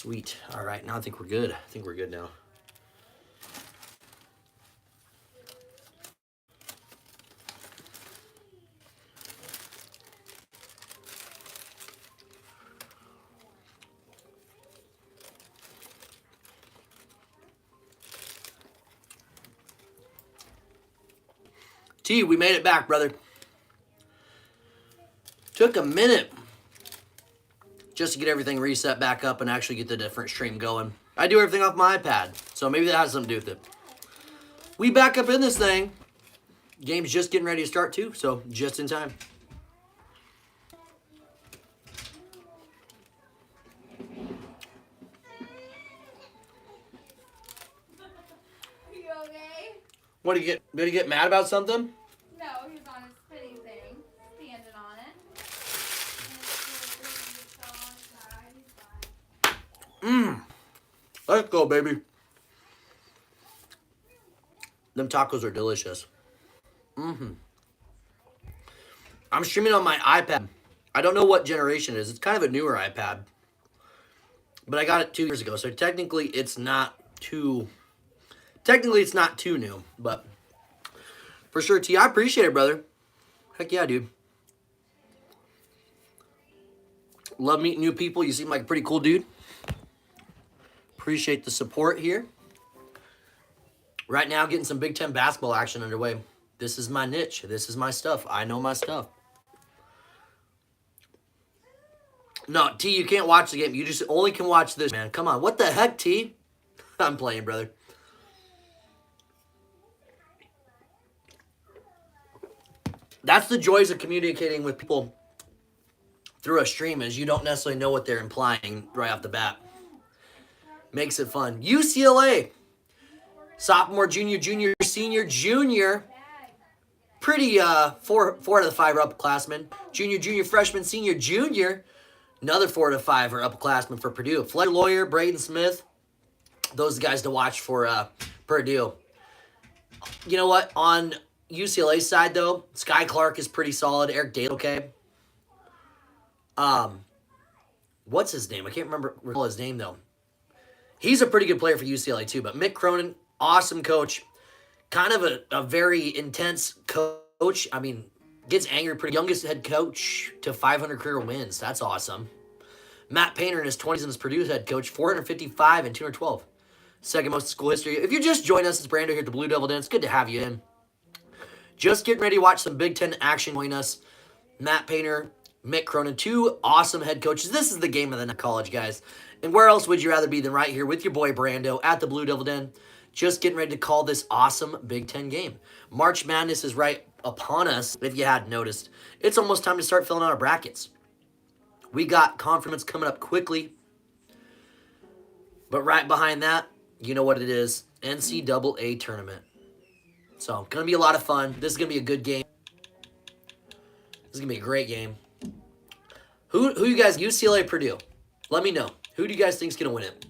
Sweet. All right, now I think we're good. I think we're good now. T, we made it back, brother. Took a minute just to get everything reset back up and actually get the different stream going. I do everything off my iPad, so maybe that has something to do with it. We back up in this thing. Game's just getting ready to start too, so just in time. What, did you get mad about something? No, he's on his spinning thing, standing on it. Let's go, baby. Them tacos are delicious. I'm streaming on my iPad. I don't know what generation it is. It's kind of a newer iPad. But I got it 2 years ago, so technically it's not too new, but for sure, T, I appreciate it, brother. Heck yeah, dude. Love meeting new people. You seem like a pretty cool dude. Appreciate the support here. Right now, getting some Big Ten basketball action underway. This is my niche. This is my stuff. I know my stuff. No, T, you can't watch the game. You just only can watch this, man. Come on. What the heck, T? I'm playing, brother. That's the joys of communicating with people through a stream, is you don't necessarily know what they're implying right off the bat. Makes it fun. UCLA. Sophomore, junior, senior, junior. Pretty, 4 out of the 5 are upperclassmen. Junior, freshman, senior, junior. Another 4 out of 5 are upperclassmen for Purdue. Fletcher Lawyer, Braden Smith. Those guys to watch for Purdue. You know what? On UCLA side, though, Sky Clark is pretty solid. Eric Dale, okay. What's his name? I can't recall his name, though. He's a pretty good player for UCLA, too. But Mick Cronin, awesome coach. Kind of a very intense coach. I mean, gets angry pretty. Youngest head coach to 500 career wins. That's awesome. Matt Painter in his 20s and his Purdue head coach, 455 and 212. Second most in school history. If you just joined us, it's Brando here at the Blue Devil Den. It's good to have you in. Just getting ready to watch some Big Ten action between us. Matt Painter, Mick Cronin, 2 awesome head coaches. This is the game of the night, college guys. And where else would you rather be than right here with your boy Brando at the Blue Devil Den? Just getting ready to call this awesome Big Ten game. March Madness is right upon us, if you hadn't noticed. It's almost time to start filling out our brackets. We got conference coming up quickly. But right behind that, you know what it is. NCAA tournament. So, going to be a lot of fun. This is going to be a good game. This is going to be a great game. Who you guys, UCLA, Purdue? Let me know. Who do you guys think is going to win it?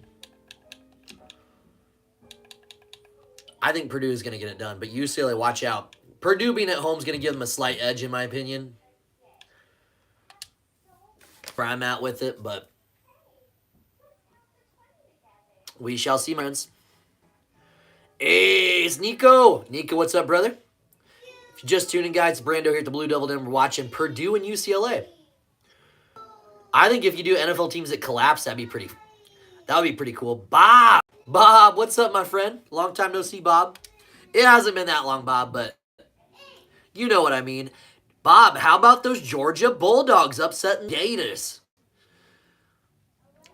I think Purdue is going to get it done, but UCLA, watch out. Purdue being at home is going to give them a slight edge, in my opinion. Where I'm at with it, but we shall see, my friends. Hey, it's Nico. Nico, what's up, brother? If you're just tuning, guys, it's Brando here at the Blue Devil Den. We're watching Purdue and UCLA. I think if you do NFL teams that collapse, that would be pretty cool. Bob, what's up, my friend? Long time no see, Bob. It hasn't been that long, Bob, but you know what I mean. Bob, how about those Georgia Bulldogs upsetting Gators?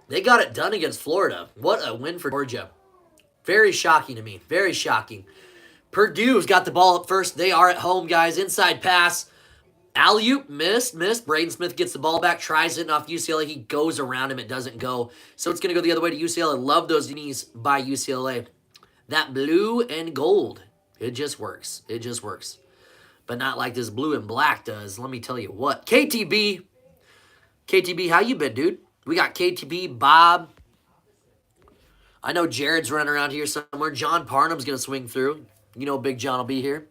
They got it done against Florida. What a win for Georgia. Very shocking to me. Very shocking. Purdue's got the ball up first. They are at home, guys. Inside pass. Alley-oop, missed. Braden Smith gets the ball back, tries it off UCLA. He goes around him. It doesn't go. So it's going to go the other way to UCLA. Love those knees by UCLA. That blue and gold. It just works. It just works. But not like this blue and black does. Let me tell you what. KTB, how you been, dude? We got KTB, Bob. I know Jared's running around here somewhere. John Parnham's going to swing through. You know Big John will be here.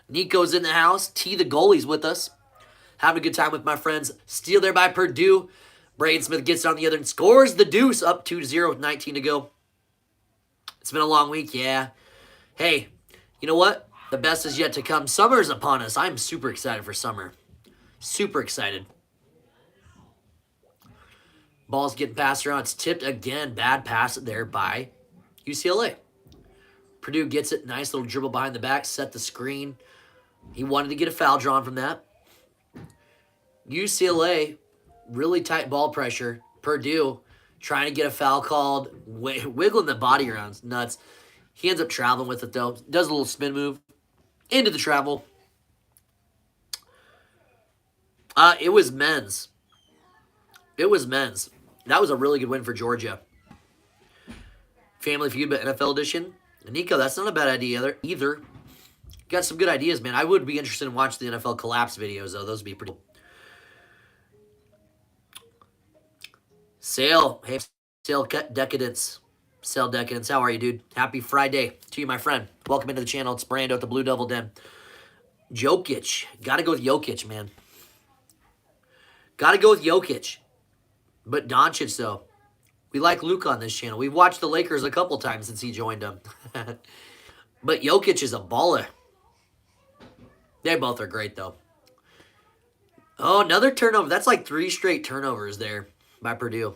Nico's in the house. T, the goalie's with us. Having a good time with my friends. Steal there by Purdue. Braden Smith gets on the other and scores the deuce, up 2-0 with 19 to go. It's been a long week, yeah. Hey, you know what? The best is yet to come. Summer's upon us. I'm super excited for summer. Super excited. Ball's getting passed around. It's tipped again. Bad pass there by UCLA. Purdue gets it. Nice little dribble behind the back. Set the screen. He wanted to get a foul drawn from that. UCLA, really tight ball pressure. Purdue trying to get a foul called. Wiggling the body around. It's nuts. He ends up traveling with it, though. Does a little spin move. Into the travel. It was men's. It was men's. That was a really good win for Georgia. Family Feud, but NFL edition. And Nico, that's not a bad idea either. Got some good ideas, man. I would be interested in watching the NFL collapse videos, though. Those would be pretty cool. Sale. Hey, Sale Decadence. Sale Decadence. How are you, dude? Happy Friday to you, my friend. Welcome into the channel. It's Brando at the Blue Devil Den. Jokic. Got to go with Jokic, man. Got to go with Jokic. But Doncic, though. We like Luke on this channel. We've watched the Lakers a couple times since he joined them. But Jokic is a baller. They both are great, though. Oh, another turnover. That's like 3 straight turnovers there by Purdue.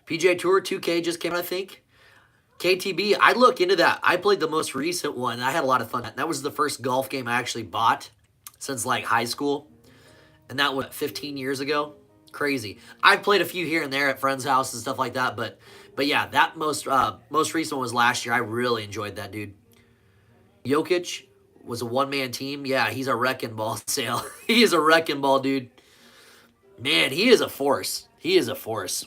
PJ Tour 2K just came out, I think. KTB, I look into that. I played the most recent one. I had a lot of fun. That was the first golf game I actually bought since like high school. And that was 15 years ago. Crazy. I've played a few here and there at friends' houses and stuff like that. But yeah, that most recent one was last year. I really enjoyed that, dude. Jokic was a one-man team. Yeah, he's a wrecking ball, Sale. He is a wrecking ball, dude. Man, he is a force. He is a force.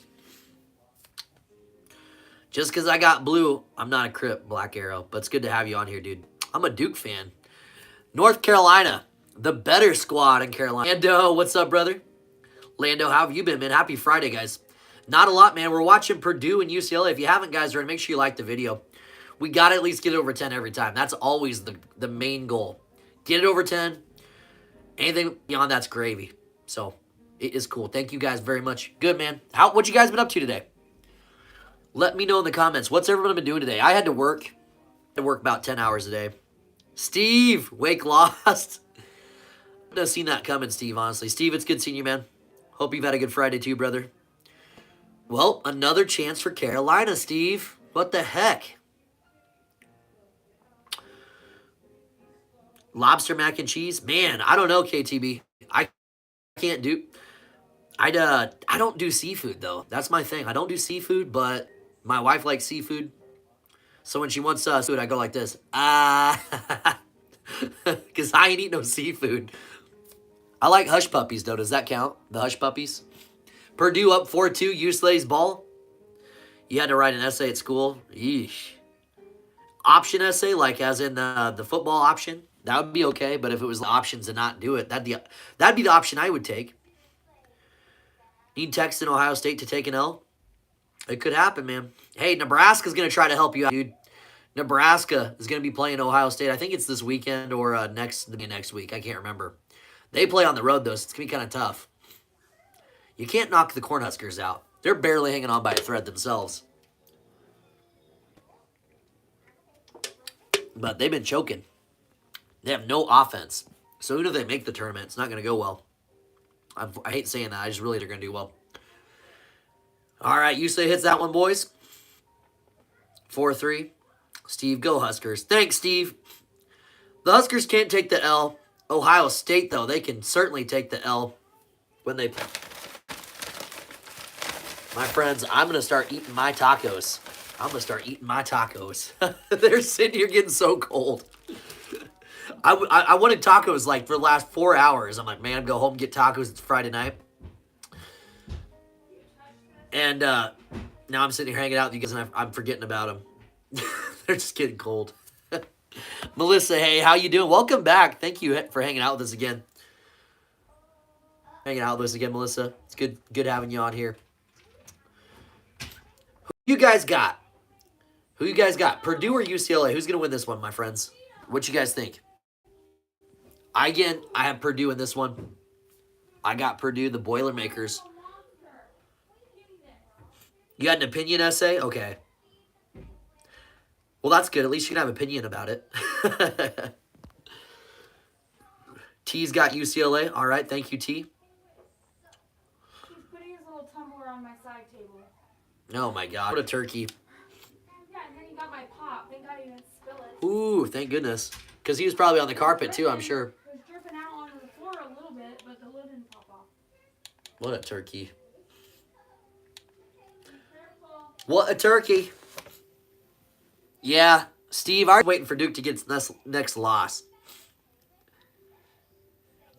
Just because I got blue, I'm not a Crip, Black Arrow. But it's good to have you on here, dude. I'm a Duke fan. North Carolina, the better squad in Carolina. Lando, what's up, brother? Lando, how have you been, man? Happy Friday, guys. Not a lot, man. We're watching Purdue and UCLA. If you haven't, guys, make sure you like the video. We got to at least get it over 10 every time. That's always the main goal. Get it over 10. Anything beyond that's gravy. So, it is cool. Thank you guys very much. Good, man. What you guys been up to today? Let me know in the comments. What's everyone been doing today? I had to work. I work about 10 hours a day. Steve, Wake lost. I've not seen that coming, Steve, honestly. Steve, it's good seeing you, man. Hope you've had a good Friday too, brother. Well, another chance for Carolina, Steve. What the heck? Lobster mac and cheese? Man, I don't know, KTB. I can't do... I don't do seafood, though. That's my thing. I don't do seafood, but my wife likes seafood. So when she wants food, I go like this. Because I ain't eat no seafood. I like hush puppies, though. Does that count? The hush puppies? Purdue up 4-2. UCLA's ball. You had to write an essay at school. Yeesh. Option essay, like as in the football option. That would be okay. But if it was the options to not do it, that'd be the option I would take. Need Texas and Ohio State to take an L? It could happen, man. Hey, Nebraska's going to try to help you out, dude. Nebraska is going to be playing Ohio State. I think it's this weekend or next week. I can't remember. They play on the road, though, so it's going to be kind of tough. You can't knock the Cornhuskers out. They're barely hanging on by a thread themselves. But they've been choking. They have no offense. So even if they make the tournament, it's not going to go well. I hate saying that. I just really they're going to do well. All right, UCLA hits that one, boys. 4-3. Steve, go Huskers. Thanks, Steve. The Huskers can't take the L. Ohio State, though, they can certainly take the L when they play. My friends, I'm going to start eating my tacos. They're sitting here getting so cold. I wanted tacos like for the last 4 hours. I'm like, man, I'm going to go home and get tacos. It's Friday night. And now I'm sitting here hanging out with you guys and I'm forgetting about them. They're just getting cold. Melissa, hey, how you doing? Welcome back. Thank you for hanging out with us again. Melissa. It's good having you on here. Who you guys got? Purdue or UCLA? Who's going to win this one, my friends? What you guys think? I have Purdue in this one. I got Purdue, the Boilermakers. You had an opinion essay? Okay. Well, that's good. At least you can have an opinion about it. T's got UCLA. All right. Thank you, T. He's putting his little tumbler on my side table. Oh, my God. What a turkey. Yeah, and then he got my pop. Thank God he didn't spill it. Ooh, thank goodness. Because he was probably on the carpet, too, I'm sure. It was dripping out onto the floor a little bit, but the lid didn't pop off. What a turkey. What a turkey. Yeah, Steve, I'm waiting for Duke to get this next loss.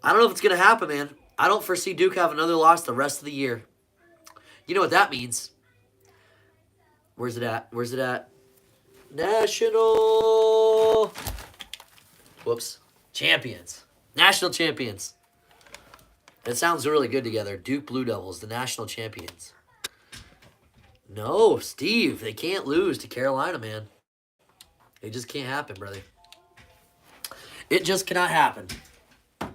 I don't know if it's going to happen, man. I don't foresee Duke have another loss the rest of the year. You know what that means. Where's it at? Where's it at? National. Whoops. Champions. National champions. That sounds really good together. Duke Blue Devils, the national champions. No, Steve, they can't lose to Carolina, man. It just can't happen, brother. It just cannot happen. Mommy,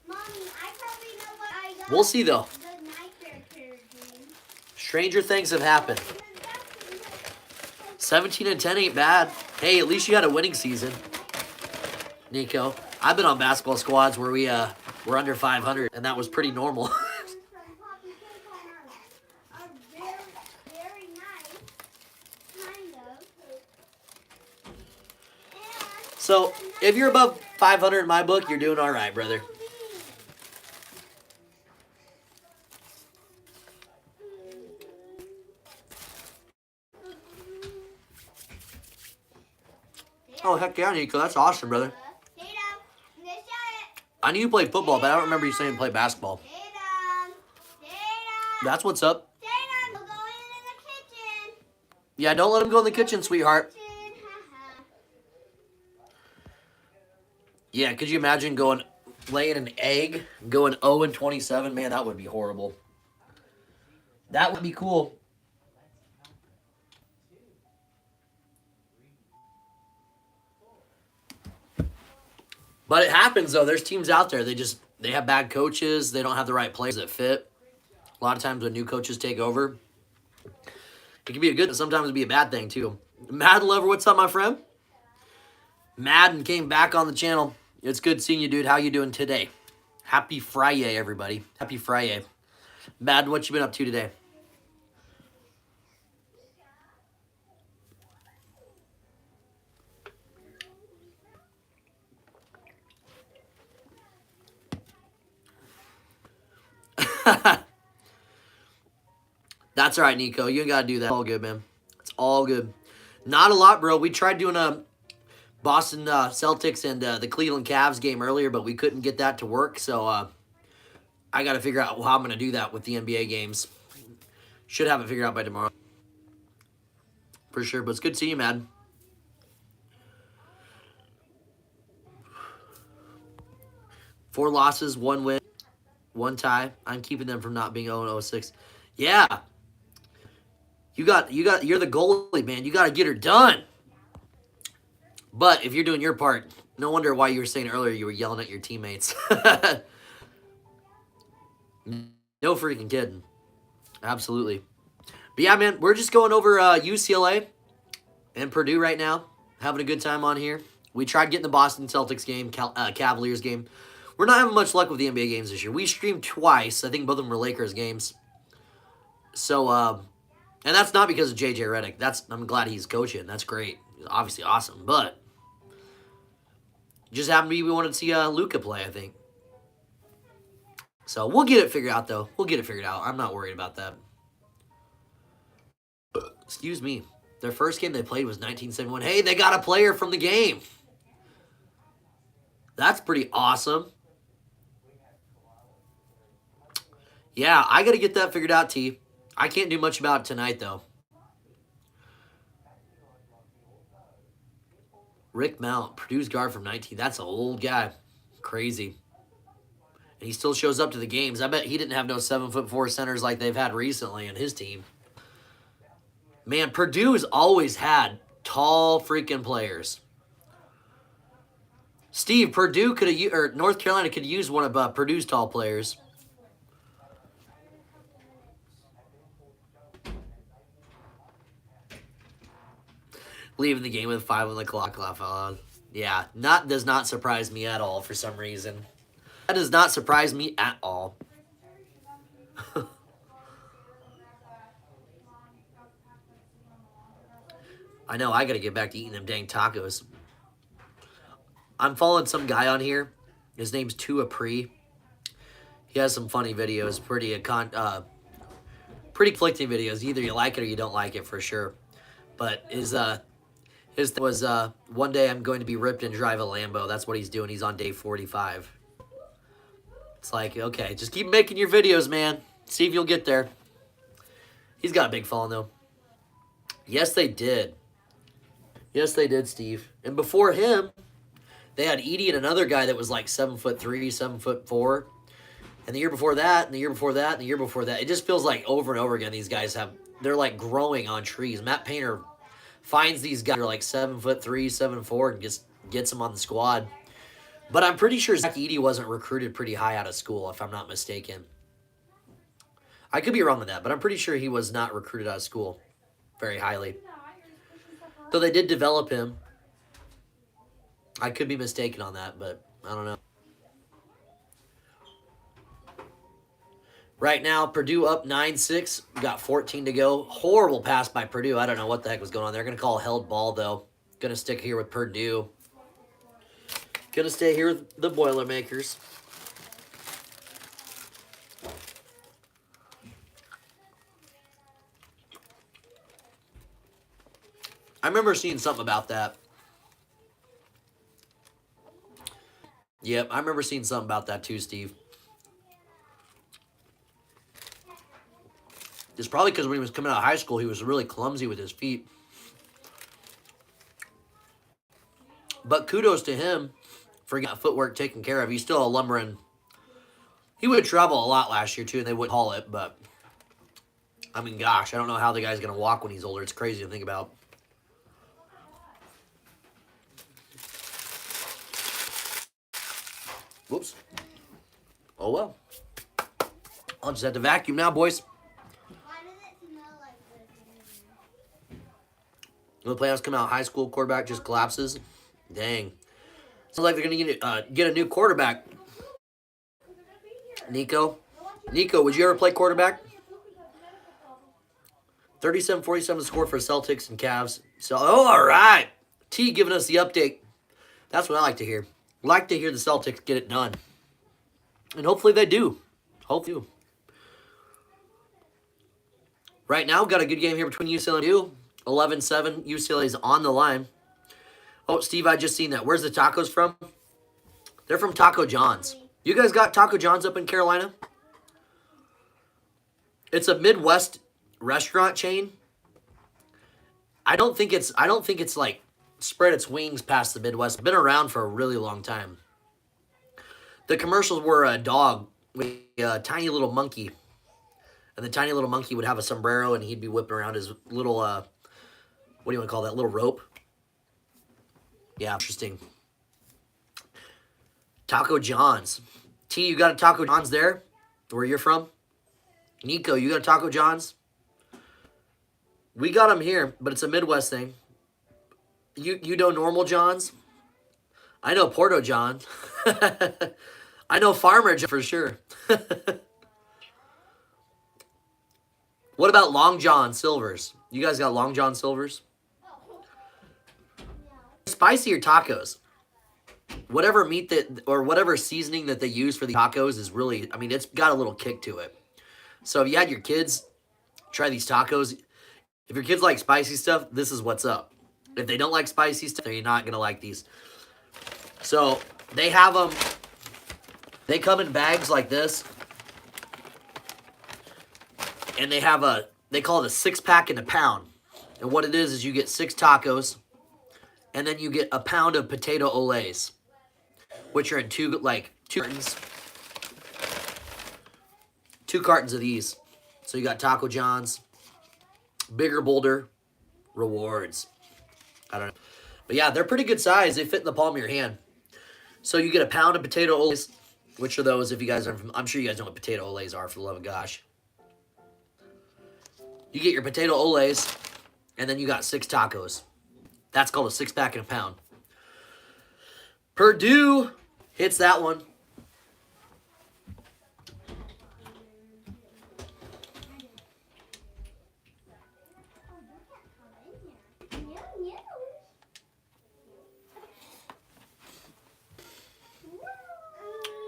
I probably know what I got. We'll see, though. The Nightmare Caribbean. Stranger things have happened. 17-10 ain't bad. Hey, at least you had a winning season, Nico. I've been on basketball squads where we were under 500, and that was pretty normal. Are very, very nice, kind of. And So, if you're above 500 in my book, you're doing all right, brother. Oh, heck yeah, Nico. That's awesome, brother. Stay down. I'm gonna show it. I knew you played football, but I don't remember you saying you played basketball. Stay down. Stay down. That's what's up. Stay down. We'll go in the kitchen. Yeah, don't let him go in the kitchen, sweetheart. Kitchen, haha. Yeah, could you imagine laying an egg, going 0-27? Man, that would be horrible. That would be cool. But it happens, though. There's teams out there. They have bad coaches. They don't have the right players that fit. A lot of times when new coaches take over, it can be a good, sometimes it can be a bad thing, too. Madden Lover, what's up, my friend? Madden came back on the channel. It's good seeing you, dude. How you doing today? Happy Friday, everybody. Happy Friday. Madden, what you been up to today? That's all right, Nico. You ain't got to do that. It's all good, man. It's all good. Not a lot, bro. We tried doing a Boston Celtics and the Cleveland Cavs game earlier, but we couldn't get that to work. So I got to figure out how I'm going to do that with the NBA games. Should have it figured out by tomorrow. For sure. But it's good to see you, man. Four losses, one win, one tie. I'm keeping them from not being 0-6. Yeah. You're the goalie, man. You got to get her done. But if you're doing your part, no wonder why you were saying earlier you were yelling at your teammates. No freaking kidding. Absolutely. But yeah, man, we're just going over UCLA and Purdue right now. Having a good time on here. We tried getting the Boston Celtics game, Cavaliers game. We're not having much luck with the NBA games this year. We streamed twice. I think both of them were Lakers games. So, and that's not because of JJ Redick. I'm glad he's coaching. That's great. He's obviously awesome. But just happened to be we wanted to see Luka play, I think. So we'll get it figured out, though. We'll get it figured out. I'm not worried about that. Excuse me. Their first game they played was 1971. Hey, they got a player from the game. That's pretty awesome. Yeah, I got to get that figured out, T. I can't do much about it tonight, though. Rick Mount, Purdue's guard from 19. That's an old guy. Crazy. And he still shows up to the games. I bet he didn't have no 7'4" centers like they've had recently in his team. Man, Purdue's always had tall freaking players. Steve, Purdue could have, or North Carolina could use one of Purdue's tall players. Leaving the game with 5 on the clock left on. Yeah, does not surprise me at all for some reason. That does not surprise me at all. I know, I gotta get back to eating them dang tacos. I'm following some guy on here. His name's Tua Pre. He has some funny videos, pretty conflicting videos. Either you like it or you don't like it for sure. But his thing was one day I'm going to be ripped and drive a Lambo. That's what he's doing. He's on day 45. It's like, okay, just keep making your videos, man. See if you'll get there. He's got a big following though. Yes, they did. Yes, they did, Steve. And before him, they had Edie and another guy that was like 7'3", 7'4". And the year before that, and the year before that, and the year before that. It just feels like over and over again these guys they're like growing on trees. Matt Painter finds these guys who are like 7'3", 7'4", and just gets them on the squad. But I'm pretty sure Zach Edey wasn't recruited pretty high out of school, if I'm not mistaken. I could be wrong with that, but I'm pretty sure he was not recruited out of school very highly. So they did develop him. I could be mistaken on that, but I don't know. Right now, Purdue up 9-6. We got 14 to go. Horrible pass by Purdue. I don't know what the heck was going on. They're going to call a held ball, though. Going to stick here with Purdue. Going to stay here with the Boilermakers. I remember seeing something about that. Yep, I remember seeing something about that too, Steve. It's probably because when he was coming out of high school, he was really clumsy with his feet. But kudos to him for getting footwork taken care of. He's still a lumbering. He would travel a lot last year too, and they wouldn't haul it. But I mean, gosh, I don't know how the guy's going to walk when he's older. It's crazy to think about. Whoops. Oh well. I'll just have to vacuum now, boys. Why does it smell like this? When the playoffs come out, high school quarterback just collapses. Dang. Sounds like they're going to get a new quarterback. Nico, would you ever play quarterback? 37-47 score for Celtics and Cavs. So, all right. T giving us the update. That's what I like to hear. Like to hear the Celtics get it done. And hopefully they do. Hopefully. Right now, got a good game here between UCLA and Purdue. 11-7. UCLA is on the line. Oh, Steve, I just seen that. Where's the tacos from? They're from Taco John's. You guys got Taco John's up in Carolina? It's a Midwest restaurant chain. I don't think it's like spread its wings past the Midwest. It's been around for a really long time. The commercials were a dog with a tiny little monkey. And the tiny little monkey would have a sombrero and he'd be whipping around his little, what do you want to call that, little rope? Yeah, interesting. Taco John's. T, you got a Taco John's there? Where you're from? Nico, you got a Taco John's? We got them here, but it's a Midwest thing. You know Normal John's? I know Porto John. I know Farmer John for sure. What about Long John Silver's? You guys got Long John Silver's? Spicier tacos. Whatever meat that, or whatever seasoning that they use for the tacos is really, I mean, it's got a little kick to it. So if you had your kids try these tacos, if your kids like spicy stuff, this is what's up. If they don't like spicy stuff, then you're not going to like these. So they have them, they come in bags like this. And they have they call it a 6-pack in a pound. And what it is you get 6 tacos. And then you get a pound of potato olays, which are in two cartons. 2 cartons of these. So you got Taco John's, bigger, bolder, rewards. I don't know. But yeah, they're pretty good size. They fit in the palm of your hand. So you get a pound of potato olays. Which are those, if you guys aren't from, I'm sure you guys know what potato olays are, for the love of gosh. You get your potato olays, and then you got 6 tacos. That's called a 6-pack in a pound. Purdue hits that one.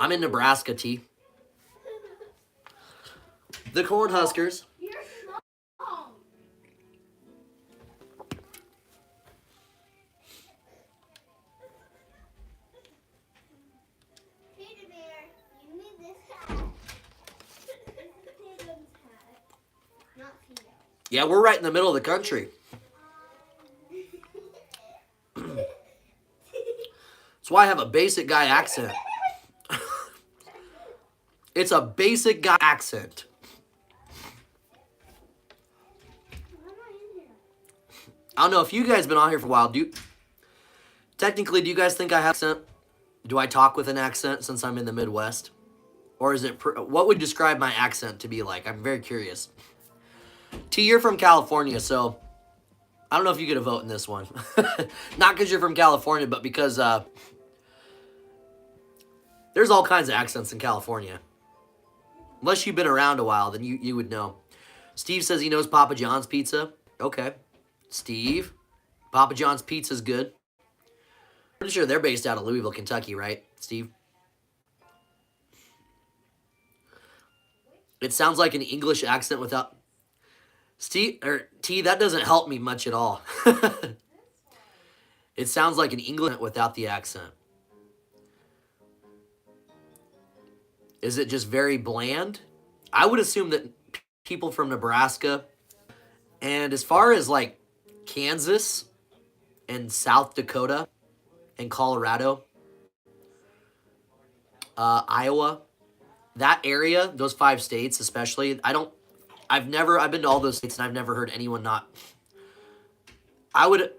I'm in Nebraska, T. The Cornhuskers. You're small. Teddy bear, you need this hat. Tatum's hat, not Theo. Yeah, we're right in the middle of the country. That's why I have a basic guy accent. It's a basic guy accent. Why am I in here? I don't know if you guys been on here for a while. Do you think I have an accent? Do I talk with an accent since I'm in the Midwest? Or is it, what would you describe my accent to be like? I'm very curious. T, you're from California, so I don't know if you get a vote in this one. Not because you're from California, but because there's all kinds of accents in California. Unless you've been around a while, then you would know. Steve says he knows Papa John's pizza. Okay. Steve, Papa John's pizza's good. Pretty sure they're based out of Louisville, Kentucky, right, Steve? It sounds like an English accent without... Steve, or T, that doesn't help me much at all. It sounds like an English without the accent. Is it just very bland? I would assume that people from Nebraska, and as far as like Kansas and South Dakota and Colorado, Iowa, that area, those 5 states especially, I've been to all those states and I've never heard anyone I would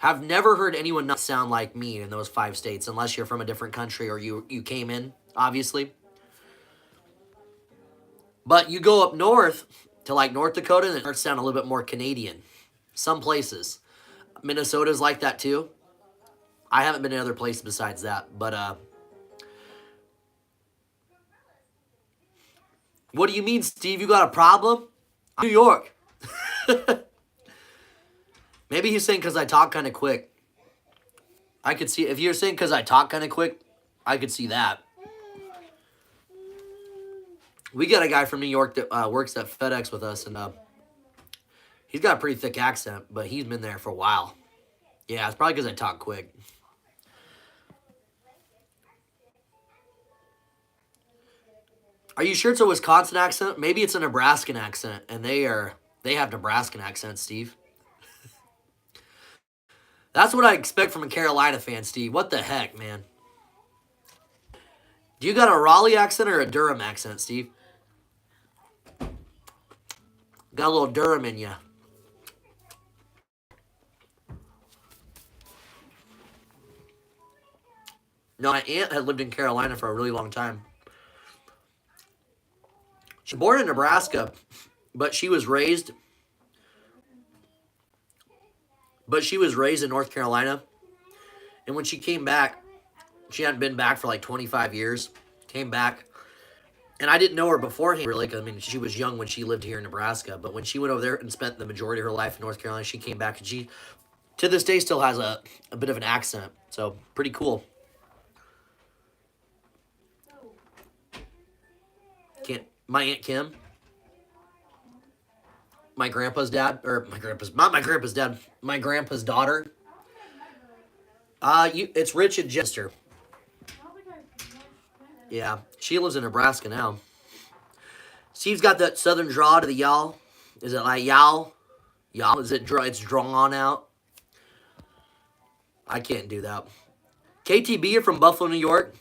have never heard anyone not sound like me in those 5 states unless you're from a different country or you came in, obviously. But you go up north to like North Dakota and it starts to sound a little bit more Canadian. Some places. Minnesota's like that too. I haven't been to other places besides that. But what do you mean, Steve? You got a problem? I'm New York. Maybe he's saying because I talk kind of quick. I could see, if you're saying because I talk kind of quick, I could see that. We got a guy from New York that works at FedEx with us, and he's got a pretty thick accent, but he's been there for a while. Yeah, it's probably because I talk quick. Are you sure it's a Wisconsin accent? Maybe it's a Nebraskan accent, and they have Nebraskan accents, Steve. That's what I expect from a Carolina fan, Steve. What the heck, man? Do you got a Raleigh accent or a Durham accent, Steve? Got a little Durham in you. No, my aunt had lived in Carolina for a really long time. She was born in Nebraska, but she was raised in North Carolina. And when she came back, she hadn't been back for like 25 years. Came back. And I didn't know her beforehand, really. I mean, she was young when she lived here in Nebraska. But when she went over there and spent the majority of her life in North Carolina, she came back. And she, to this day, still has a bit of an accent. So, pretty cool. My Aunt Kim. My grandpa's dad. Or not my grandpa's dad. My grandpa's daughter. It's Rich and Jester. Yeah, she lives in Nebraska now. Steve's got that southern draw to the y'all. Is it like y'all? Y'all? Is it it's drawn out? I can't do that. KTB, you're from Buffalo, New York.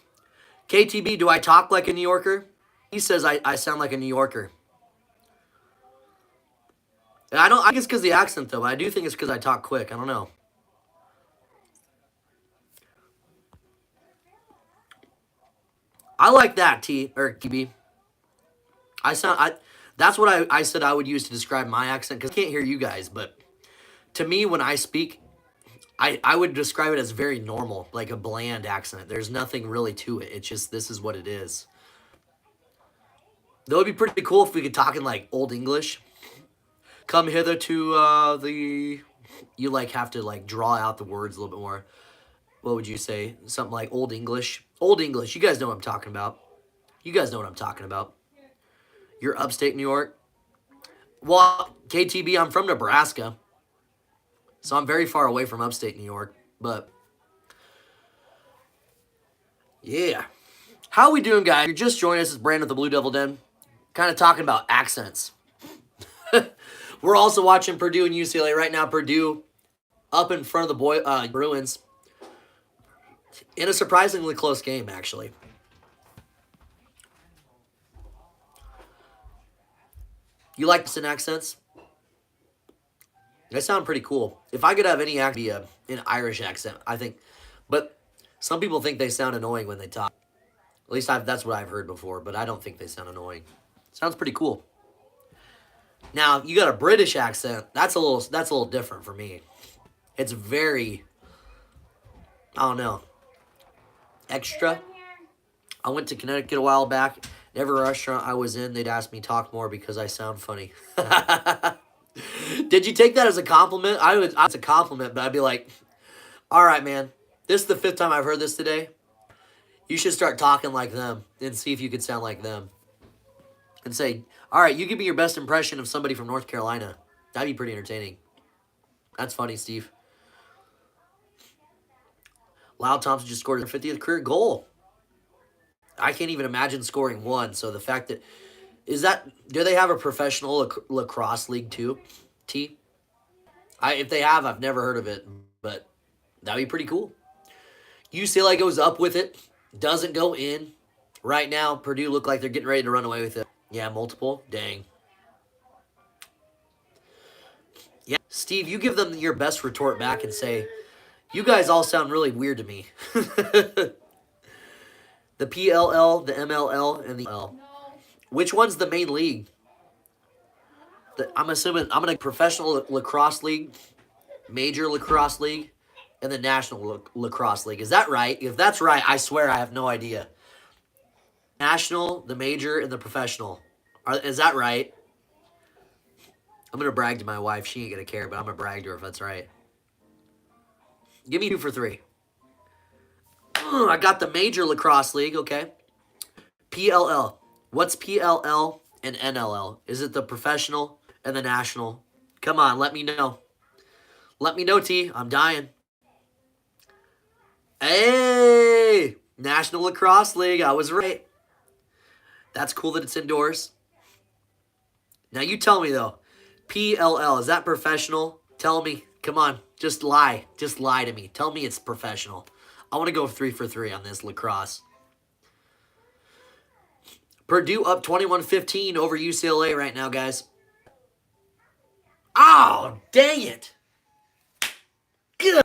KTB, do I talk like a New Yorker? He says I sound like a New Yorker. And I think it's because of the accent, though. But I do think it's because I talk quick. I don't know. I like that, T or TB. That's what I said I would use to describe my accent because I can't hear you guys, but to me when I speak, I would describe it as very normal, like a bland accent. There's nothing really to it. It's just this is what it is. That would be pretty cool if we could talk in like old English. Come hither to the. You like have to like draw out the words a little bit more. What would you say? Something like old English. Old English. You guys know what I'm talking about. You guys know what I'm talking about. You're upstate New York. Well, KTB, I'm from Nebraska. So I'm very far away from upstate New York. But, yeah. How we doing, guys? You're just joining us. It's Brandon with the Blue Devil Den. Kind of talking about accents. We're also watching Purdue and UCLA right now. Purdue up in front of the Bruins. In a surprisingly close game, actually. You like accent accents? They sound pretty cool. If I could have any accent, an Irish accent, I think. But some people think they sound annoying when they talk. At least that's what I've heard before, but I don't think they sound annoying. Sounds pretty cool. Now, you got a British accent. That's a little different for me. It's very, I don't know, extra. I went to Connecticut a while back. Every restaurant I was in, they'd ask me to talk more because I sound funny. Did you take that as a compliment? It's a compliment, but I'd be like, all right, man, this is the 5th time I've heard this today. You should start talking like them and see if you can sound like them. And say, all right, you give me your best impression of somebody from North Carolina. That'd be pretty entertaining. That's funny, Steve. Lyle Thompson just scored his 50th career goal. I can't even imagine scoring one. So the fact that do they have a professional lacrosse league too? T? If they have, I've never heard of it, but that'd be pretty cool. UCLA goes up with it, doesn't go in. Right now, Purdue look like they're getting ready to run away with it. Yeah, multiple. Dang. Yeah, Steve, you give them your best retort back and say, you guys all sound really weird to me. The PLL, the MLL, and the L. No. Which one's the main league? I'm assuming I'm in a professional lacrosse league, major lacrosse league, and the national lacrosse league. Is that right? If that's right, I swear I have no idea. National, the major, and the professional. Is that right? I'm going to brag to my wife. She ain't going to care, but I'm going to brag to her if that's right. Give me 2 for 3. I got the major lacrosse league, okay. PLL. What's PLL and NLL? Is it the professional and the national? Come on, let me know. Let me know, T. I'm dying. Hey! National Lacrosse League. I was right. That's cool that it's indoors. Now you tell me, though. PLL, is that professional? Tell me. Come on. Just lie. Just lie to me. Tell me it's professional. I want to go 3 for 3 on this lacrosse. Purdue up 21-15 over UCLA right now, guys. Oh, dang it. Ugh.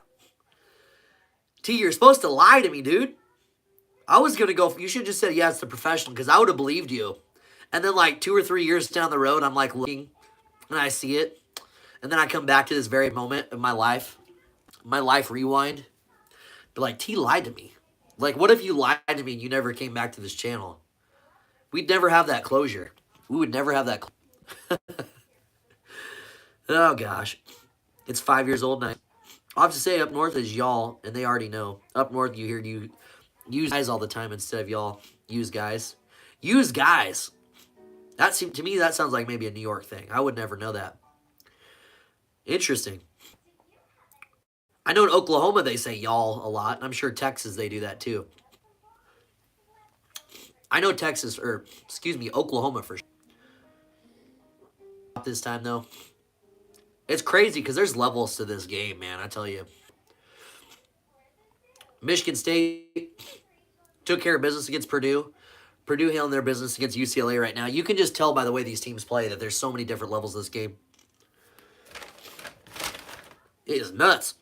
T, you're supposed to lie to me, dude. I was going to go, you should have just said, yeah, it's the professional, because I would have believed you. And then like 2 or 3 years down the road, I'm like looking, and I see it. And then I come back to this very moment of my life rewind. But like, T lied to me. Like, what if you lied to me and you never came back to this channel? We'd never have that closure. We would never have that. Oh, gosh. It's 5 years old now. I'll have to say up north is y'all, and they already know. Up north, you hear you use guys all the time instead of y'all. Use guys. Use guys. To me, that sounds like maybe a New York thing. I would never know that. Interesting. I know in Oklahoma they say y'all a lot. And I'm sure Texas they do that too. I know Oklahoma for sure. This time though. It's crazy because there's levels to this game, man. I tell you. Michigan State took care of business against Purdue. Purdue handling their business against UCLA right now. You can just tell by the way these teams play that there's so many different levels of this game. It is nuts.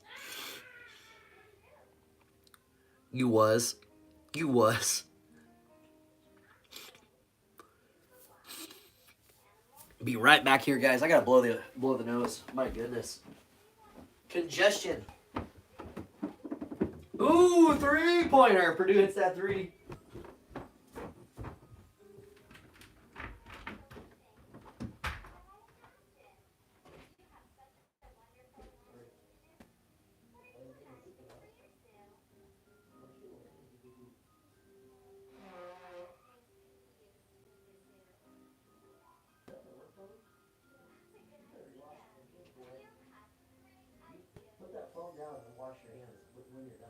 You was. Be right back here, guys. I gotta blow the nose. My goodness. Congestion. Ooh, 3-pointer. Purdue hits that 3. Put that phone down and wash your hands when you're done.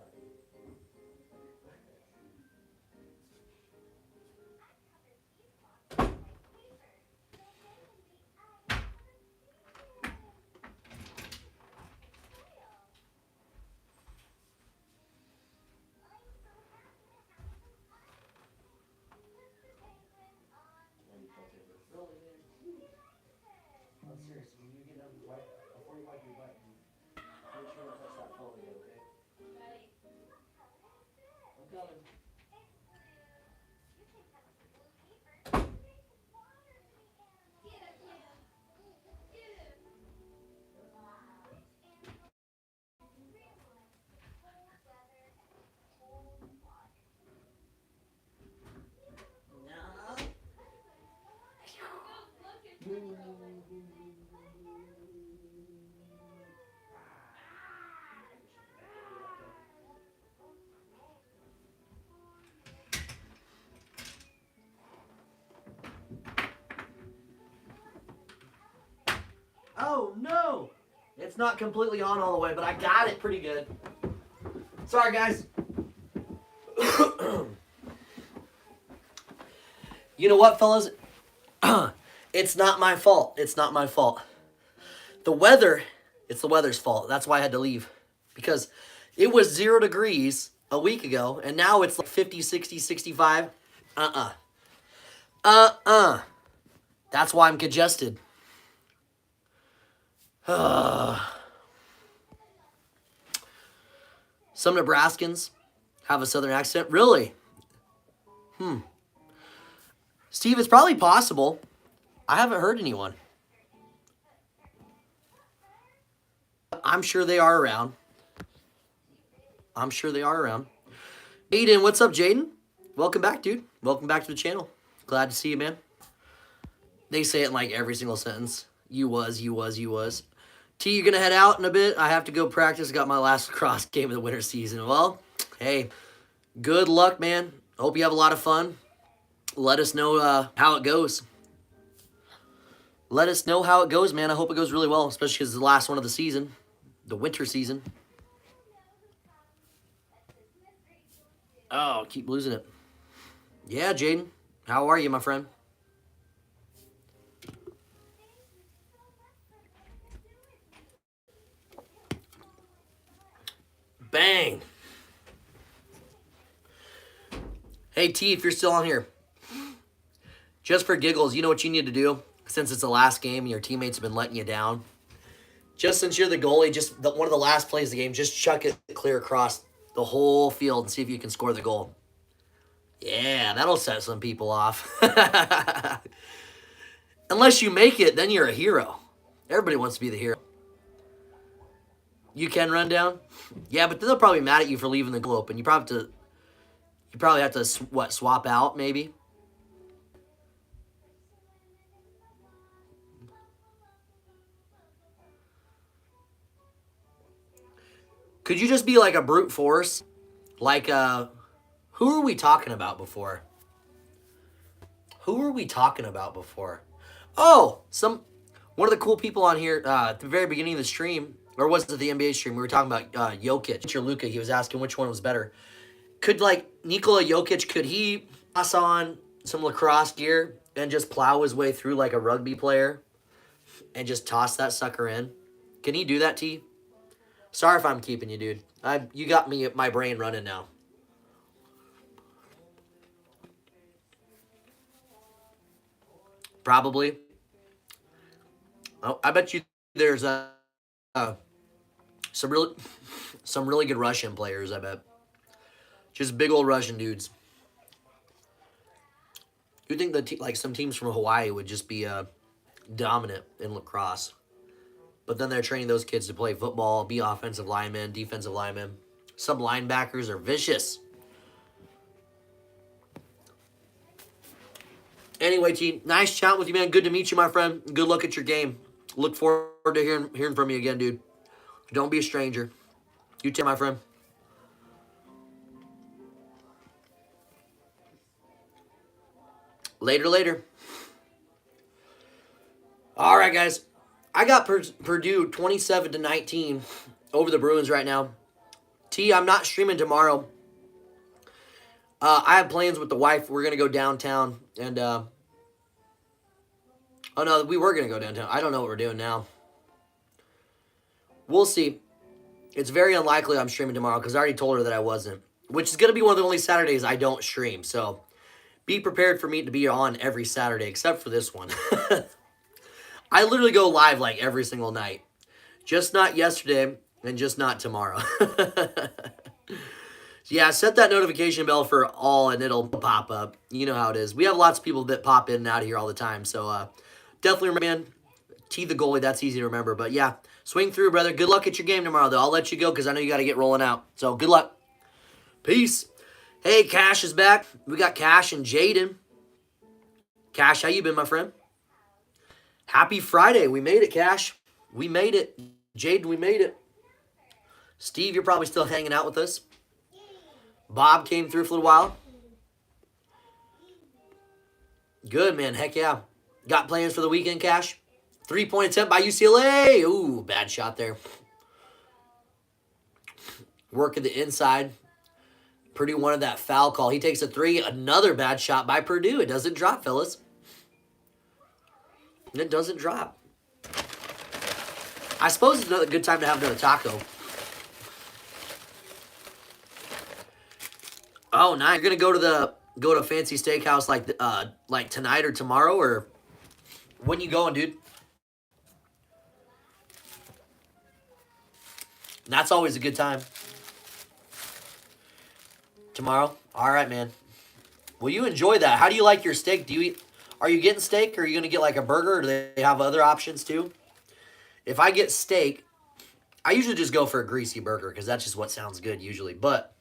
I'm serious. When you get done, before you wipe your butt, make sure to touch that phone again, okay? I'm coming. Oh no! It's not completely on all the way, but I got it pretty good. Sorry, guys. You know what, fellas? It's not my fault. It's not my fault. The weather, it's the weather's fault. That's why I had to leave. Because it was 0 degrees a week ago, and now it's like 50, 60, 65. That's why I'm congested. Some Nebraskans have a southern accent. Really? Steve, it's probably possible. I haven't heard anyone. I'm sure they are around. I'm sure they are around. Aiden, what's up, Jaden? Welcome back, dude. Welcome back to the channel. Glad to see you, man. They say it in like every single sentence. You was. T, you're going to head out in a bit? I have to go practice. Got my last lacrosse game of the winter season. Well, hey, good luck, man. Hope you have a lot of fun. Let us know how it goes. Let us know how it goes, man. I hope it goes really well, especially because it's the last one of the season, the winter season. Oh, keep losing it. Yeah, Jaden. How are you, my friend? Bang. Hey, T, if you're still on here, just for giggles, you know what you need to do? Since it's the last game and your teammates have been letting you down. Just since you're the goalie, one of the last plays of the game, just chuck it clear across the whole field and see if you can score the goal. Yeah, that'll set some people off. Unless you make it, then you're a hero. Everybody wants to be the hero. You can run down? Yeah, but they'll probably be mad at you for leaving the goal open. You probably have to swap out maybe? Could you just be like a brute force? Like, who were we talking about before? Oh, one of the cool people on here at the very beginning of the stream, or was it the NBA stream? We were talking about Jokic or Luka. He was asking which one was better. Could Nikola Jokic, could he pass on some lacrosse gear and just plow his way through like a rugby player and just toss that sucker in? Can he do that, T? Sorry if I'm keeping you, dude. You got my brain running now. Probably. Oh, I bet you there's some really good Russian players, I bet. Just big old Russian dudes. You think that some teams from Hawaii would just be dominant in lacrosse. But then they're training those kids to play football, be offensive linemen, defensive linemen. Some linebackers are vicious. Anyway, T, nice chatting with you, man. Good to meet you, my friend. Good luck at your game. Look forward to hearing from you again, dude. Don't be a stranger. You too, my friend. Later. All right, guys. I got Purdue 27-19 over the Bruins right now. T, I'm not streaming tomorrow. I have plans with the wife. We're going to go downtown. And, oh, no, we were going to go downtown. I don't know what we're doing now. We'll see. It's very unlikely I'm streaming tomorrow because I already told her that I wasn't. Which is going to be one of the only Saturdays I don't stream. So, be prepared for me to be on every Saturday except for this one. I literally go live like every single night. Just not yesterday and just not tomorrow. Yeah, set that notification bell for all and it'll pop up. You know how it is. We have lots of people that pop in and out of here all the time. So definitely remember, man, T the goalie. That's easy to remember. But yeah, swing through, brother. Good luck at your game tomorrow, though. I'll let you go because I know you got to get rolling out. So good luck. Peace. Hey, Cash is back. We got Cash and Jaden. Cash, how you been, my friend? Happy Friday. We made it, Cash. We made it. Jaden, we made it. Steve, you're probably still hanging out with us. Bob came through for a little while. Good, man. Heck yeah. Got plans for the weekend, Cash? 3-point attempt by UCLA. Ooh, bad shot there. Working the inside. Purdue wanted that foul call. He takes a 3. Another bad shot by Purdue. It doesn't drop, fellas. It doesn't drop. I suppose it's another good time to have another taco. Oh, now you're gonna go to a fancy steakhouse like tonight or tomorrow, or when you going, dude? That's always a good time. Tomorrow? All right, man. Well, you enjoy that. How do you like your steak? Are you getting steak, or are you gonna get like a burger, or do they have other options too? If I get steak, I usually just go for a greasy burger because that's just what sounds good usually. But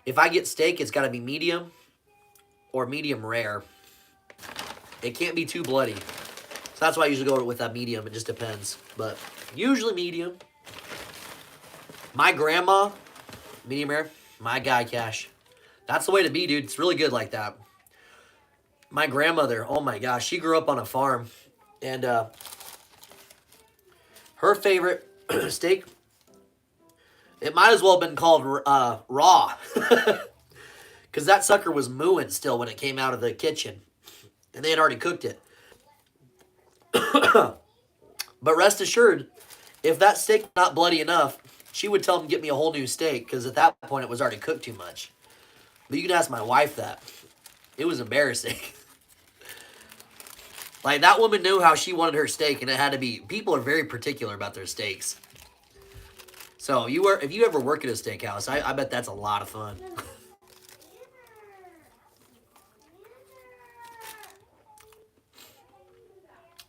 if I get steak, it's got to be medium or medium rare. It can't be too bloody. So that's why I usually go with that medium. It just depends. But usually medium. My grandma, medium rare. My guy, Cash. That's the way to be, dude. It's really good like that. My grandmother, oh my gosh, she grew up on a farm. And her favorite steak, it might as well have been called raw. Because that sucker was mooing still when it came out of the kitchen. And they had already cooked it. But rest assured, if that steak's not bloody enough, she would tell him to get me a whole new steak. Because at that point, it was already cooked too much. But you can ask my wife that. It was embarrassing. Like, that woman knew how she wanted her steak. And it had to be, people are very particular about their steaks. So if you ever work at a steakhouse, I bet that's a lot of fun.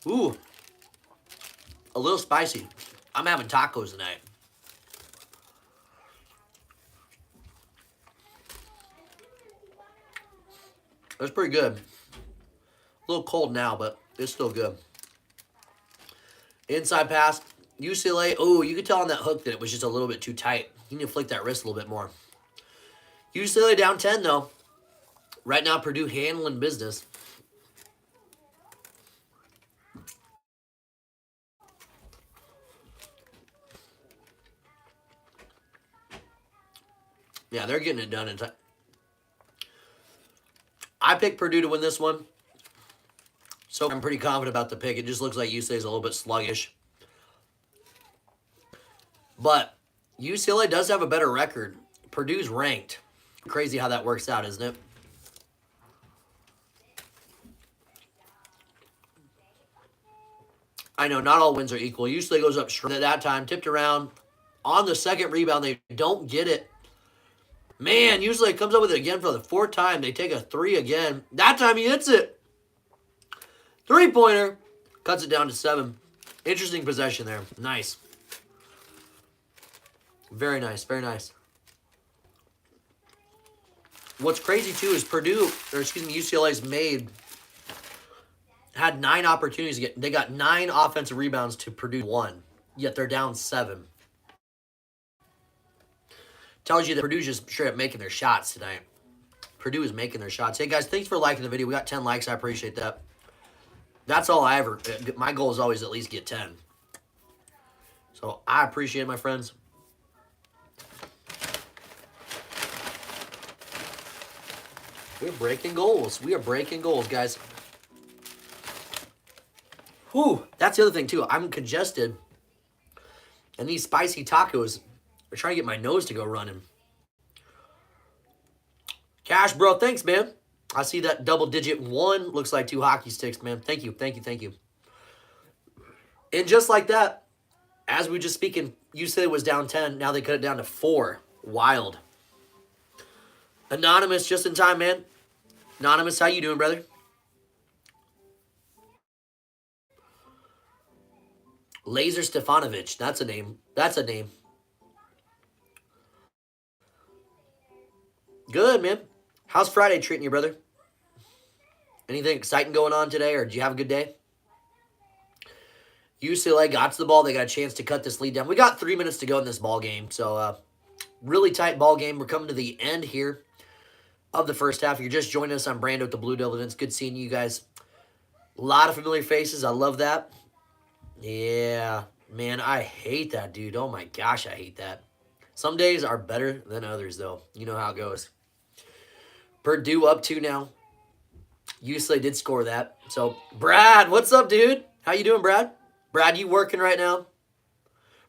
Ooh, a little spicy. I'm having tacos tonight. That's pretty good. A little cold now, but it's still good. Inside pass. UCLA, oh, you could tell on that hook that it was just a little bit too tight. You need to flick that wrist a little bit more. UCLA down 10, though. Right now, Purdue handling business. Yeah, they're getting it done in time. I picked Purdue to win this one. So I'm pretty confident about the pick. It just looks like UCLA is a little bit sluggish. But UCLA does have a better record. Purdue's ranked. Crazy how that works out, isn't it? I know, not all wins are equal. UCLA goes up strong at that time, tipped around. On the second rebound, they don't get it. Man, UCLA comes up with it again for the 4th time. They take a 3 again. That time he hits it. 3-pointer. Cuts it down to 7. Interesting possession there. Nice. Very nice. Very nice. What's crazy, too, is UCLA's had 9 opportunities to get. They got 9 offensive rebounds to Purdue 1, yet they're down 7. Tells you that Purdue's just straight up making their shots tonight. Purdue is making their shots. Hey, guys, thanks for liking the video. We got 10 likes. I appreciate that. That's all my goal is always at least get 10. So I appreciate it, my friends. We're breaking goals. We are breaking goals, guys. Whew, that's the other thing, too. I'm congested. And these spicy tacos are trying to get my nose to go running. Cash, bro, thanks, man. I see that double-digit 1. Looks like 2 hockey sticks, man. Thank you, thank you, thank you. And just like that, as we were just speaking, UCLA was down 10. Now they cut it down to 4. Wild. Anonymous, just in time, man. Anonymous, how you doing, brother? Laser Stefanovic. That's a name. That's a name. Good, man. How's Friday treating you, brother? Anything exciting going on today, or did you have a good day? UCLA got to the ball. They got a chance to cut this lead down. We got 3 minutes to go in this ball game, so really tight ball game. We're coming to the end here of the first half. If you're just joining us, I'm Brando with the Blue Devil. It's good seeing you guys. A lot of familiar faces. I love that. Yeah, man, I hate that, dude. Oh, my gosh, I hate that. Some days are better than others, though. You know how it goes. Purdue up 2 now. UCLA did score that. So, Brad, what's up, dude? How you doing, Brad? Brad, you working right now?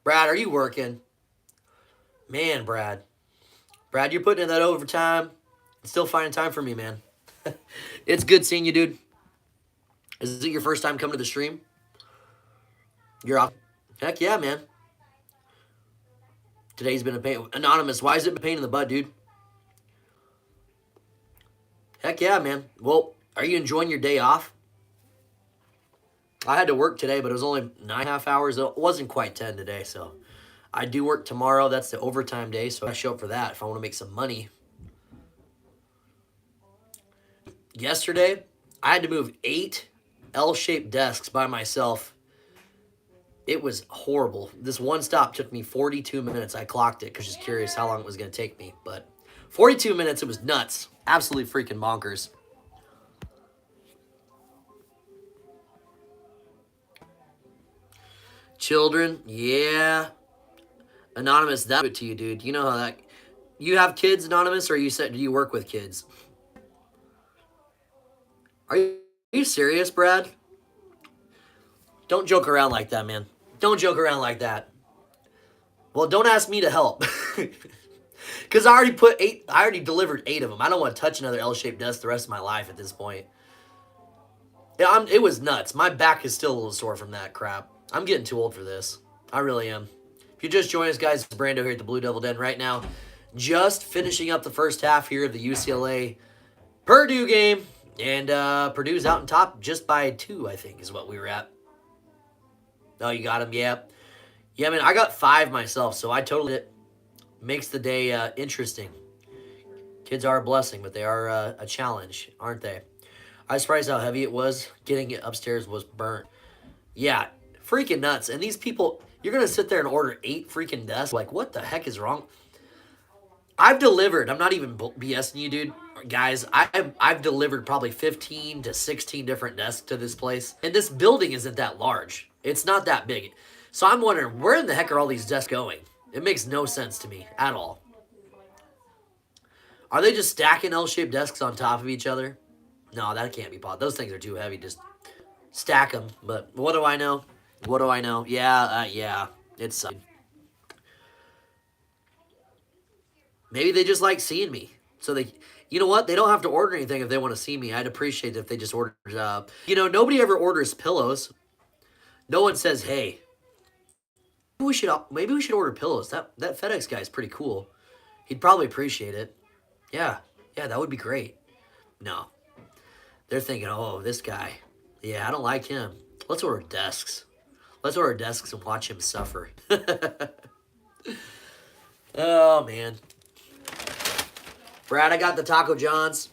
Brad, are you working? Man, Brad. Brad, you're putting in that overtime. Still finding time for me, man. It's good seeing you, dude. Is it your first time coming to the stream? You're off. Heck yeah, man. Today's been a pain. Anonymous, why is it a pain in the butt, dude? Heck yeah, man. Well, are you enjoying your day off? I had to work today, but it was only 9.5 hours. It wasn't quite 10 today, so I do work tomorrow. That's the overtime day, so I show up for that if I want to make some money. Yesterday, I had to move 8 L-shaped desks by myself. It was horrible. This one stop took me 42 minutes. I clocked it because I was curious how long it was going to take me. But 42 minutes, it was nuts. Absolutely freaking bonkers. Children, yeah. Anonymous, that's it to you, dude. You know how that... You have kids, Anonymous, or do you work with kids? Are you serious, Brad? Don't joke around like that, man. Don't joke around like that. Well, don't ask me to help. Because I already delivered 8 of them. I don't want to touch another L-shaped desk the rest of my life at this point. Yeah, it was nuts. My back is still a little sore from that crap. I'm getting too old for this. I really am. If you just joined us, guys, it's Brando here at the Blue Devil Den right now. Just finishing up the first half here of the UCLA Purdue game. And Purdue's out on top just by 2, I think, is what we were at. Oh, you got him? Yeah. Yeah, man, I got 5 myself, so I totally it. Makes the day interesting. Kids are a blessing, but they are a challenge, aren't they? I was surprised how heavy it was. Getting it upstairs was burnt. Yeah, freaking nuts. And these people, you're going to sit there and order 8 freaking desks? Like, what the heck is wrong? I've delivered. I'm not even BSing you, dude. Guys, I've delivered probably 15 to 16 different desks to this place. And this building isn't that large. It's not that big. So I'm wondering, where in the heck are all these desks going? It makes no sense to me at all. Are they just stacking L-shaped desks on top of each other? No, that can't be possible. Those things are too heavy. Just stack them. But what do I know? What do I know? Yeah. It's maybe they just like seeing me. So they, you know what? They don't have to order anything if they want to see me. I'd appreciate it if they just ordered. Nobody ever orders pillows. No one says, hey, maybe we should order pillows. That FedEx guy is pretty cool. He'd probably appreciate it. Yeah, that would be great. No. They're thinking, oh, this guy. Yeah, I don't like him. Let's order desks. Let's order desks and watch him suffer. Oh, man. Brad, I got the Taco Johns.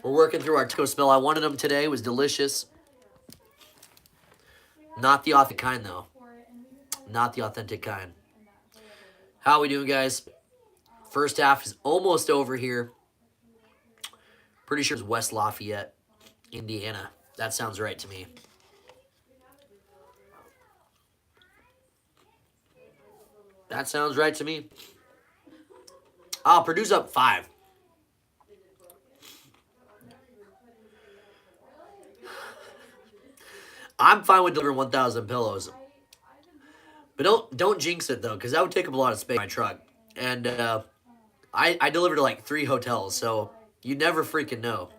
We're working through our taco smell. I wanted them today. It was delicious. Not the authentic kind, though. Not the authentic kind. How we doing, guys? First half is almost over here. Pretty sure it's West Lafayette, Indiana. That sounds right to me. That sounds right to me. Oh, Purdue's up 5. I'm fine with delivering 1,000 pillows. But don't jinx it, though, because that would take up a lot of space in my truck. And I delivered to like 3 hotels, so you never freaking know.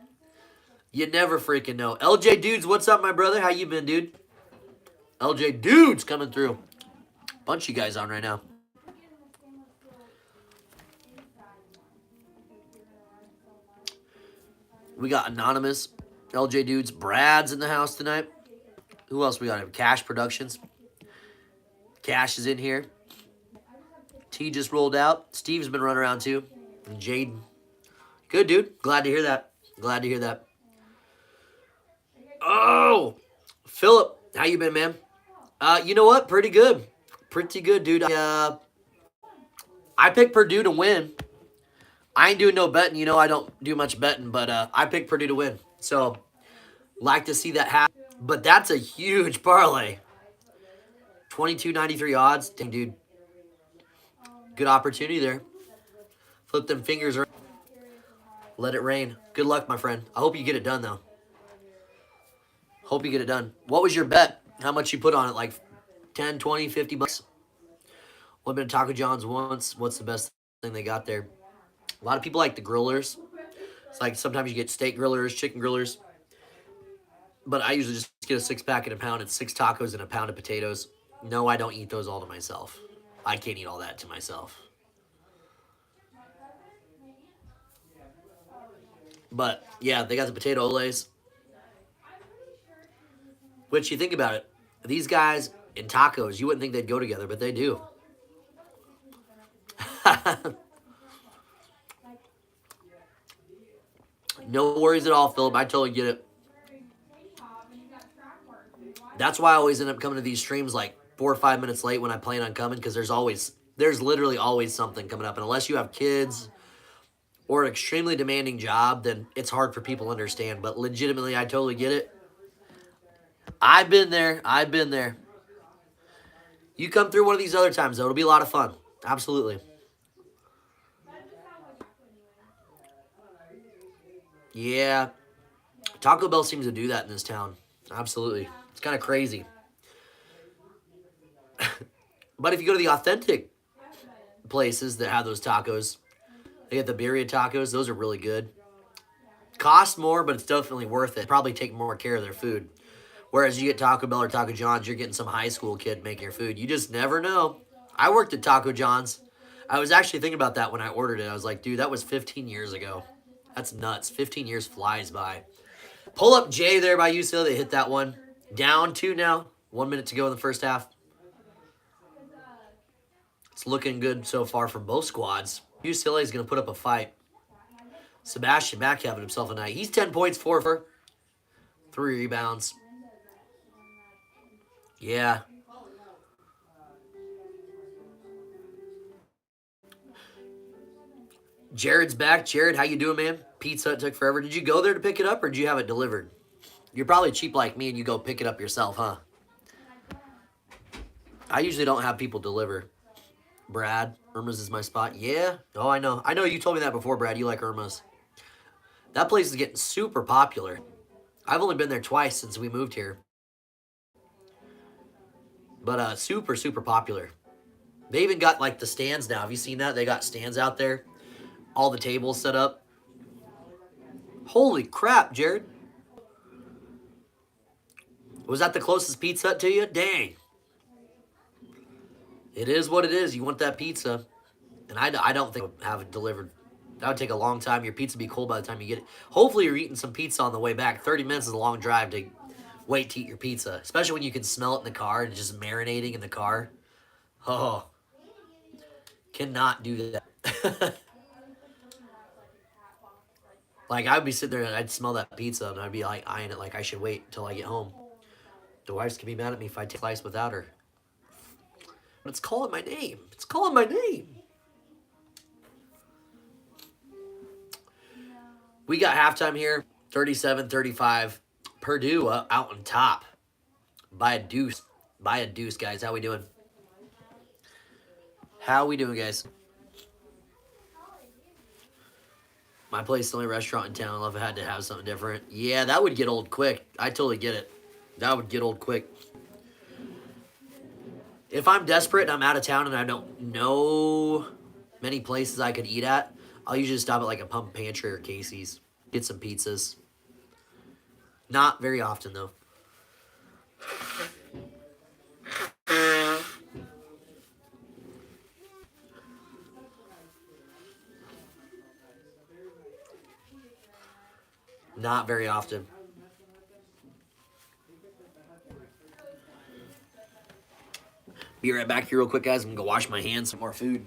You never freaking know. LJ Dudes, what's up, my brother? How you been, dude? LJ Dudes coming through. Bunch of you guys on right now. We got Anonymous, LJ Dudes, Brad's in the house tonight. Who else we got? Cash Productions. Cash is in here. T just rolled out. Steve's been running around too. And Jaden. Good, dude. Glad to hear that. Glad to hear that. Oh, Philip, how you been, man? You know what? Pretty good. Pretty good, dude. I picked Purdue to win. I ain't doing no betting. You know I don't do much betting, but I picked Purdue to win. So, like to see that happen. But that's a huge parlay. 22.93 odds. Dang, dude. Good opportunity there. Flip them fingers around. Let it rain. Good luck, my friend. I hope you get it done, though. Hope you get it done. What was your bet? How much you put on it? Like 10, 20, 50 bucks? Only been to Taco John's once. What's the best thing they got there? A lot of people like the grillers. It's like sometimes you get steak grillers, chicken grillers. But I usually just get a 6-pack and a pound. It's 6 tacos and a pound of potatoes. No, I don't eat those all to myself. I can't eat all that to myself. But, yeah, they got the potato olays. Which, you think about it, these guys and tacos, you wouldn't think they'd go together, but they do. No worries at all, Philip. I totally get it. That's why I always end up coming to these streams like 4 or 5 minutes late when I plan on coming, because there's literally always something coming up. And unless you have kids or an extremely demanding job, then it's hard for people to understand. But legitimately, I totally get it. I've been there. I've been there. You come through one of these other times, though. It'll be a lot of fun. Absolutely. Yeah. Taco Bell seems to do that in this town. Absolutely. It's kind of crazy. But if you go to the authentic places that have those tacos, they get the birria tacos. Those are really good. Cost more, but it's definitely worth it. Probably take more care of their food. Whereas you get Taco Bell or Taco John's, you're getting some high school kid making your food. You just never know. I worked at Taco John's. I was actually thinking about that when I ordered it. I was like, dude, that was 15 years ago. That's nuts. 15 years flies by. Pull up Jay there by UCLA. They hit that one. Down 2 now. 1 minute to go in the first half. It's looking good so far for both squads. UCLA is going to put up a fight. Sebastian Mack having himself a night. He's 10 points, 4 for 3 rebounds. Yeah. Jared's back. Jared, how you doing, man? Pizza Hut took forever. Did you go there to pick it up, or did you have it delivered? You're probably cheap like me, and you go pick it up yourself, huh? I usually don't have people deliver. Brad, Irma's is my spot. Yeah. Oh, I know. I know you told me that before, Brad. You like Irma's. That place is getting super popular. I've only been there twice since we moved here. But super, super popular. They even got like the stands now. Have you seen that? They got stands out there. All the tables set up. Holy crap, Jared. Was that the closest Pizza Hut to you? Dang. It is what it is. You want that pizza. And I don't think I would have it delivered. That would take a long time. Your pizza would be cold by the time you get it. Hopefully you're eating some pizza on the way back. 30 minutes is a long drive to wait to eat your pizza, especially when you can smell it in the car and just marinating in the car. Oh, cannot do that. Like I would be sitting there and I'd smell that pizza and I'd be like eyeing it like I should wait until I get home. The wives can be mad at me if I take a slice without her. But it's calling my name. It's calling my name. We got halftime here, 37-35. Purdue out on top by a deuce. By a deuce, guys. How we doing? How we doing, guys? My place is the only restaurant in town. If I had to have something different. Yeah, that would get old quick. I totally get it. That would get old quick. If I'm desperate and I'm out of town and I don't know many places I could eat at, I'll usually stop at like a Pump Pantry or Casey's. Get some pizzas. Not very often, though. Not very often. Be right back here real quick, guys. I'm going to go wash my hands, some more food.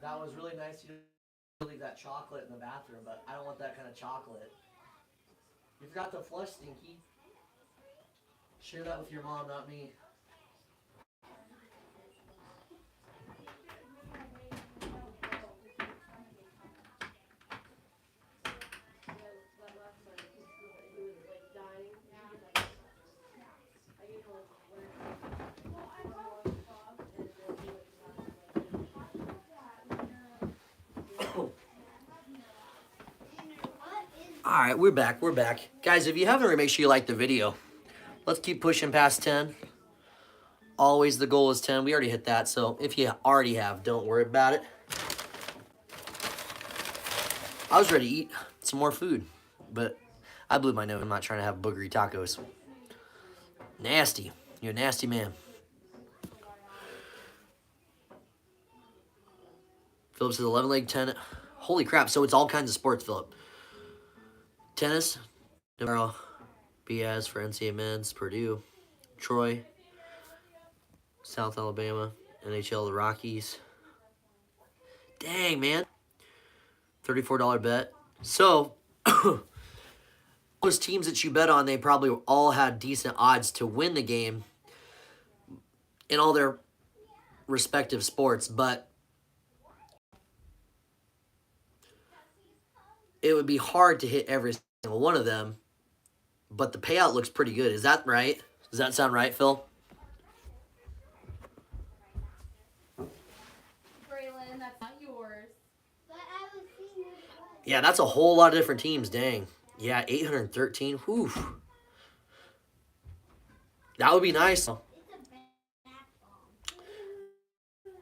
That was really nice to leave that chocolate in the bathroom, but I don't want that kind of chocolate. You forgot to flush, Stinky. Share that with your mom, not me. All right, we're back. We're back. Guys, if you haven't already, make sure you like the video. Let's keep pushing past 10. Always the goal is 10. We already hit that, so if you already have, don't worry about it. I was ready to eat some more food, but I blew my nose. I'm not trying to have boogery tacos. Nasty. You're a nasty man. Phillips is 11 leg 10. Holy crap, so it's all kinds of sports, Phillip. Tennis, Navarro, Biaz for NCAA men's, Purdue, Troy, South Alabama, NHL, the Rockies. Dang, man. $34 bet. So, those teams that you bet on, they probably all had decent odds to win the game in all their respective sports, but it would be hard to hit every single one of them, but the payout looks pretty good. Is that right? Does that sound right, Phil? Braylon, that's not yours. But I was seeing it. Yeah, that's a whole lot of different teams. Dang. Yeah, 813. Whew. That would be nice. It's a back bomb.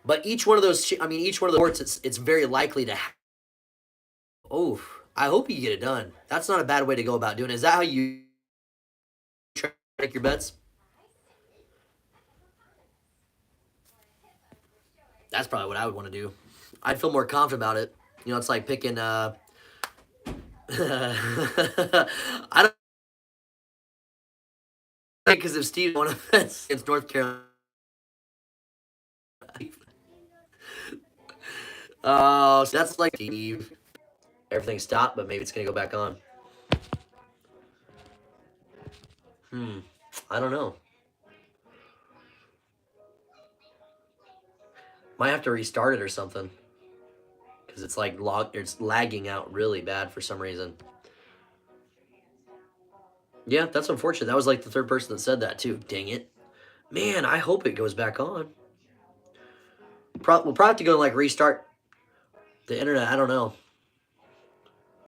But each one of those, each one of the sports, it's very likely to. Oh, I hope you get it done. That's not a bad way to go about doing it. Is that how you try to make your bets? That's probably what I would want to do. I'd feel more confident about it. You know, it's like picking. I don't. Because if Steve won against North Carolina. Oh, so that's like Steve. Everything stopped, but maybe it's going to go back on. I don't know. Might have to restart it or something. Because it's like it's lagging out really bad for some reason. Yeah, that's unfortunate. That was like the third person that said that too. Dang it. Man, I hope it goes back on. We'll probably have to go and like restart the internet. I don't know.